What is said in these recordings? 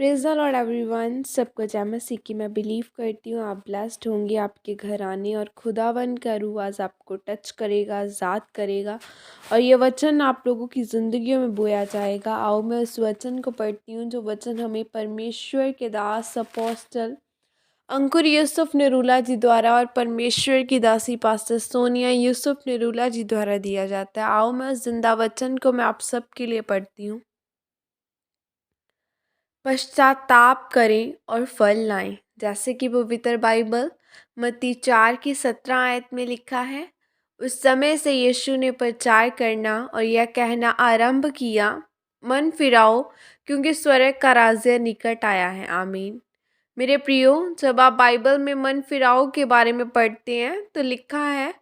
Praise the Lord everyone. सबको जय मसीह की। मैं बिलीव करती हूँ आप ब्लेस्ड होंगे। आपके घर आने और खुदावन का रूह आज आपको टच करेगा, ज़ात करेगा और ये वचन आप लोगों की ज़िंदगियों में बोया जाएगा। आओ मैं उस वचन को पढ़ती हूँ जो वचन हमें परमेश्वर के दास अपोस्टल अंकुर यूसुफ निरूला जी द्वारा और परमेश्वर की दासी पास्टर सोनिया यूसुफ निरूला जी द्वारा दिया जाता है। आओ मैं उस जिंदा वचन को मैं आप सबके लिए पढ़ती हूँ। पश्चाताप करें और फल लाएं, जैसे कि पवित्र बाइबल मत्ती 4 की 17 आयत में लिखा है। उस समय से यीशु ने प्रचार करना और यह कहना आरंभ किया, मन फिराओ क्योंकि स्वर्ग का राज्य निकट आया है। आमीन। मेरे प्रियो, जब आप बाइबल में मन फिराओ के बारे में पढ़ते हैं तो लिखा है,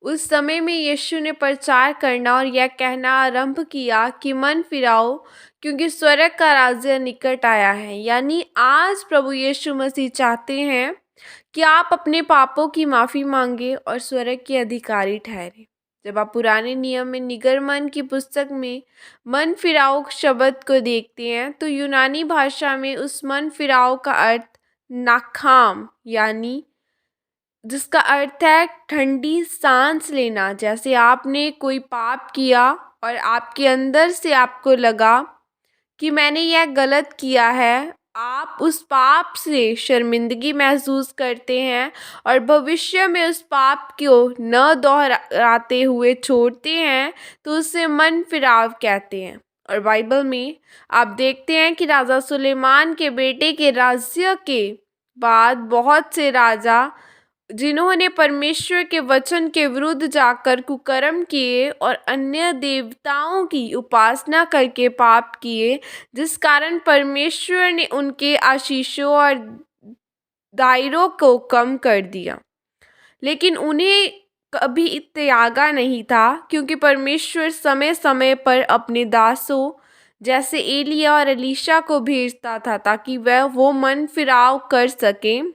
उस समय में यीशु ने प्रचार करना और यह कहना आरंभ किया कि मन फिराओ क्योंकि स्वर्ग का राज्य निकट आया है। यानी आज प्रभु यीशु मसीह चाहते हैं कि आप अपने पापों की माफ़ी मांगे और स्वर्ग के अधिकारी ठहरे। जब आप पुराने नियम में निगरमन की पुस्तक में मन फिराओ शब्द को देखते हैं तो यूनानी भाषा में उस मन फिराओ का अर्थ नाकाम, यानी जिसका अर्थ है ठंडी सांस लेना। जैसे आपने कोई पाप किया और आपके अंदर से आपको लगा कि मैंने यह गलत किया है, आप उस पाप से शर्मिंदगी महसूस करते हैं और भविष्य में उस पाप को न दोहराते हुए छोड़ते हैं, तो उसे मन फिराव कहते हैं। और बाइबल में आप देखते हैं कि राजा सुलेमान के बेटे के राज्य के बाद बहुत से राजा जिन्होंने परमेश्वर के वचन के विरुद्ध जाकर कुकर्म किए और अन्य देवताओं की उपासना करके पाप किए, जिस कारण परमेश्वर ने उनके आशीषों और दायरों को कम कर दिया। लेकिन उन्हें कभी त्यागा नहीं था, क्योंकि परमेश्वर समय समय पर अपने दासों जैसे एलिया और एलीशा को भेजता था ताकि वह वो मन फिराव कर सकें।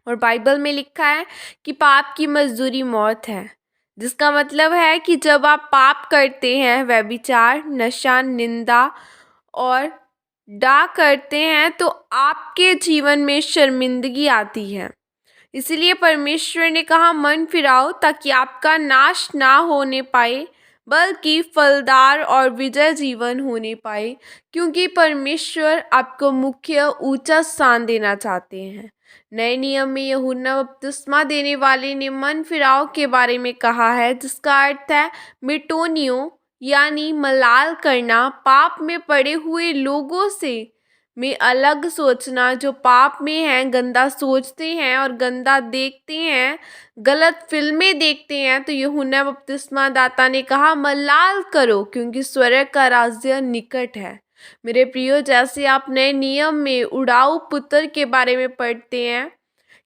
और बाइबल में लिखा है कि पाप की मजदूरी मौत है, जिसका मतलब है कि जब आप पाप करते हैं, व्यभिचार, नशा, निंदा और डा करते हैं, तो आपके जीवन में शर्मिंदगी आती है। इसलिए परमेश्वर ने कहा मन फिराओ ताकि आपका नाश ना होने पाए, बल्कि फलदार और विजय जीवन होने पाए, क्योंकि परमेश्वर आपको मुख्य ऊंचा स्थान देना चाहते हैं। नए नियम में यूहन्ना बपतिस्मा देने वाले ने मन फिराव के बारे में कहा है, जिसका अर्थ है मिटोनियो, यानी मलाल करना, पाप में पड़े हुए लोगों से में अलग सोचना जो पाप में हैं, गंदा सोचते हैं और गंदा देखते हैं, गलत फिल्में देखते हैं। तो यूहन्ना बपतिस्मा दाता ने कहा मलाल करो क्योंकि स्वर्ग का राज्य निकट है। मेरे प्रियो, जैसे आप नए नियम में उड़ाऊ पुत्र के बारे में पढ़ते हैं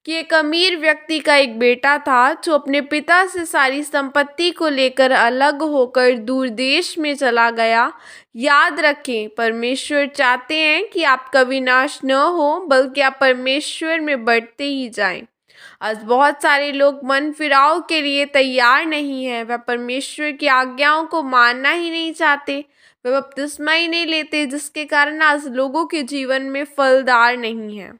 कि एक अमीर व्यक्ति का एक बेटा था जो अपने पिता से सारी संपत्ति को लेकर अलग होकर दूर देश में चला गया। याद रखें, परमेश्वर चाहते हैं कि आपका विनाश न हो, बल्कि आप परमेश्वर में बढ़ते ही जाएं। आज बहुत सारे लोग मन फिराव के लिए तैयार नहीं हैं। वह परमेश्वर की आज्ञाओं को मानना ही नहीं चाहते, वे बपतिस्मा ही नहीं लेते, जिसके कारण आज लोगों के जीवन में फलदार नहीं है।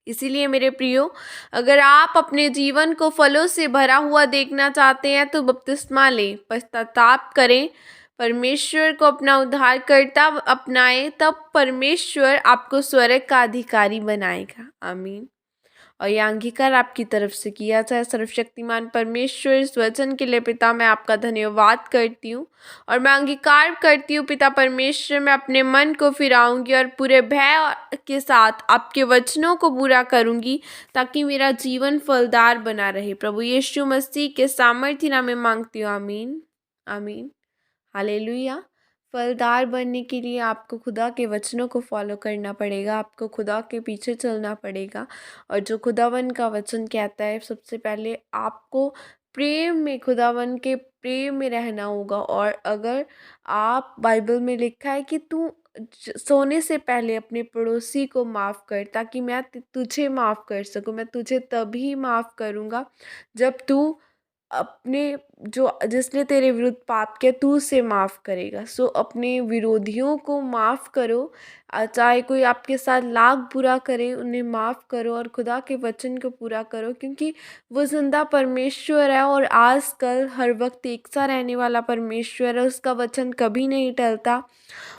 इसीलिए मेरे प्रियो, अगर आप अपने जीवन को फलों से भरा हुआ देखना चाहते हैं तो बपतिस्मा लें, पश्चाताप करें, परमेश्वर को अपना उद्धारकर्ता अपनाएं, तब परमेश्वर आपको स्वर्ग का अधिकारी बनाएगा। आमीन। और यह अंगीकार आपकी तरफ से किया जाए। सर्वशक्तिमान परमेश्वर, इस वचन के लिए पिता मैं आपका धन्यवाद करती हूँ और मैं अंगीकार करती हूँ पिता परमेश्वर, मैं अपने मन को फिराऊंगी और पूरे भय के साथ आपके वचनों को पूरा करूंगी, ताकि मेरा जीवन फलदार बना रहे। प्रभु यीशु मसीह के सामर्थ्य नाम में मांगती हूँ। आमीन, आमीन, हालेलुया। फलदार बनने के लिए आपको खुदा के वचनों को फॉलो करना पड़ेगा, आपको खुदा के पीछे चलना पड़ेगा। और जो खुदावन का वचन कहता है, सबसे पहले आपको प्रेम में, खुदावन के प्रेम में रहना होगा। और अगर आप, बाइबल में लिखा है कि तू सोने से पहले अपने पड़ोसी को माफ़ कर, ताकि मैं तुझे माफ़ कर सकूं। मैं तुझे तभी माफ़ करूंगा जब तू अपने जो जिसने तेरे विरुद्ध पाप किया तू उसे माफ़ करेगा। सो अपने विरोधियों को माफ़ करो। चाहे कोई आपके साथ लाख बुरा करे, उन्हें माफ़ करो और खुदा के वचन को पूरा करो, क्योंकि वो ज़िंदा परमेश्वर है और आज कल हर वक्त एक सा रहने वाला परमेश्वर है। उसका वचन कभी नहीं टलता।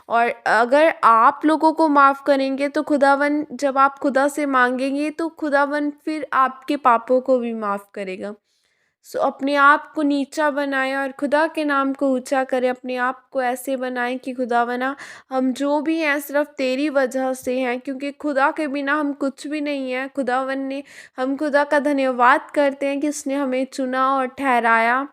और अगर आप लोगों को माफ़ करेंगे तो खुदावन, जब आप खुदा से मांगेंगे तो खुदावन फिर आपके पापों को भी माफ़ करेगा। सो अपने आप को नीचा बनाएं और खुदा के नाम को ऊंचा करें। अपने आप को ऐसे बनाएं कि खुदावना, हम जो भी हैं सिर्फ तेरी वजह से हैं, क्योंकि खुदा के बिना हम कुछ भी नहीं हैं। खुदावन ने, हम खुदा का धन्यवाद करते हैं कि उसने हमें चुना और ठहराया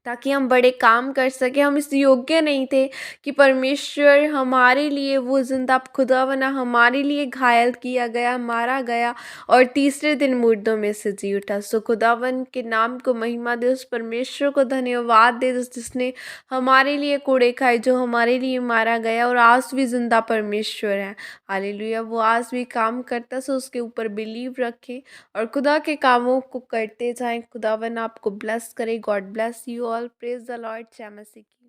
ताकि हम बड़े काम कर सकें। हम इस योग्य नहीं थे कि परमेश्वर हमारे लिए, वो ज़िंदा खुदावना हमारे लिए घायल किया गया, मारा गया और तीसरे दिन मुर्दों में से जी उठा। सो खुदावन के नाम को महिमा दे, उस परमेश्वर को धन्यवाद दे जिसने हमारे लिए कोड़े खाए, जो हमारे लिए मारा गया और आज भी ज़िंदा परमेश्वर है। हालेलुया, वो आज भी काम करता। सो उसके ऊपर बिलीव रखें और खुदा के कामों को करते जाएं। खुदावन आपको ब्लेस करे। God bless you all. Praise the Lord. जय मसीह की।